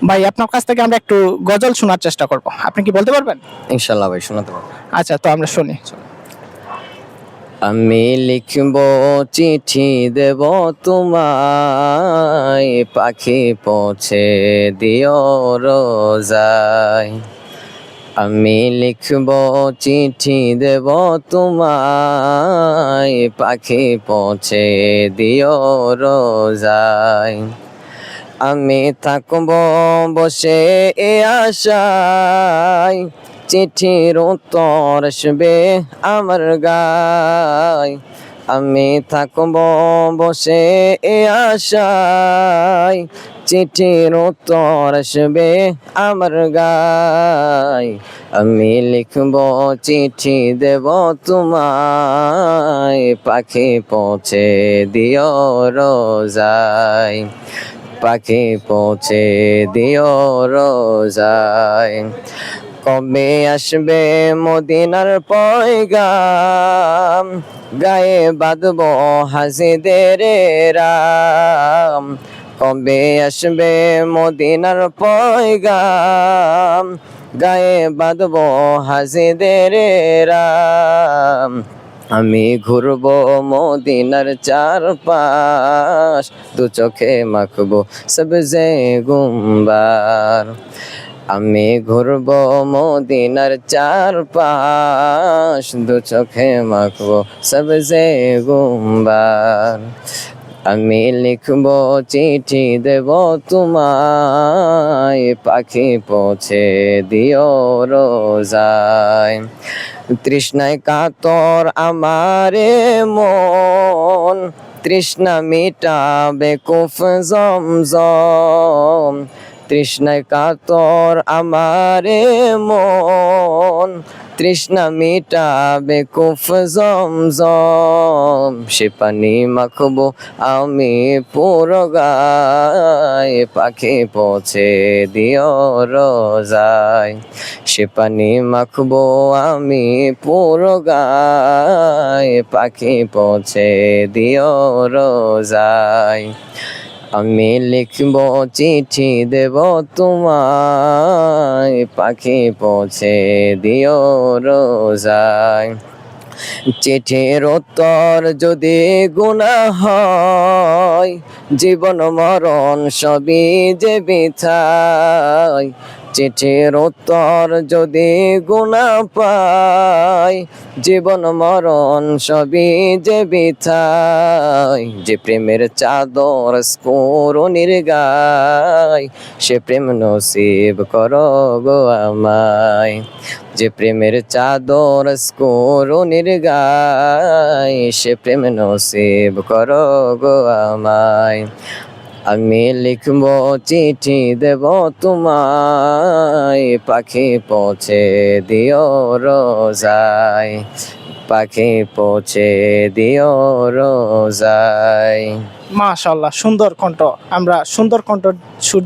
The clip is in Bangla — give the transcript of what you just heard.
ভাই আপনার কাছ থেকে আমরা একটু গজল শোনার চেষ্টা করব, আপনি কি বলতে পারবেন? ইনশাল্লাহ ভাই, শোনাতে পারবো। আচ্ছা, তো আমরা শুনি। আমি লিখব চিঠি দেব তোমায়, পাখি পৌঁছে দিও রোজায়। আমি লিখব চিঠি দেব তোমায়, পাখি পৌঁছে দিও রোজায়। আমি থাকব বসে এ আশায়, চিঠির উত্তর আসবে আমার গায়। আমি থাকব বসে এ আশায়, চিঠির উত্তর আসবে আমার গায়। আমি লিখব চিঠি দেব তোমায়, পাখি পৌঁছে দিও রোজায়। পাখি পৌঁছে দিও রোজায়। কবে আসবে মদিনার পয়গাম, গায়ে বাঁধব হাজিদের রাম। কবে আসবে মদিনার পয়গাম, গায়ে বাঁধব হাজিদের রাম। আমি ঘুরবো মদিনার চারপাশ, দু চোখে মাখবো সবজে গুম্বার। আমি ঘুরবো মদিনার চারপাশ, দু চোখে মাখবো সবজে গুম্বার। আমি লিখবো চিঠি দেব তোমায়, পাখি পৌঁছে দিও রোজায়। তৃষ্ণায় কাতর আমারে মন, তৃষ্ণা মিটাবে কুফ জমজম। তৃষ্ণায় কাতর আমারে মন, তৃষ্ণা মিটাবে কুফ জমজম। সে পানি মাখবো আমি পুরো গায়, পাখি পৌঁছে দিও রোজায়। সে পানি মাখবো আমি পুরো গায়, পাখি পৌঁছে দিও রোজায়। আমি লিখব চিঠি দেব তোমায়, পাখি পৌঁছে দিও রোজায়। চিঠির উত্তর যদি গুনাহ হয়, জীবন মরণ সবই যে বিথায়। চিঠির উত্তর যদি গুনাহ পায়, জীবন মরণ সবই যে বিথায়। যে প্রেমের চাদর স্ফুরণের গায়, সে প্রেম নসিব করো গো আমায়। যে প্রেমের চাদর স্ফুরণের গায়, সে প্রেম নসিব করো গো আমায়। আমি লিখব চিঠি দেব তোমায়, পাখি পৌঁছে দিও রোজায়। পাখি পৌঁছে দিও রোজায়। মাশাআল্লাহ, সুন্দর কণ্ঠ। আমরা সুন্দর কণ্ঠ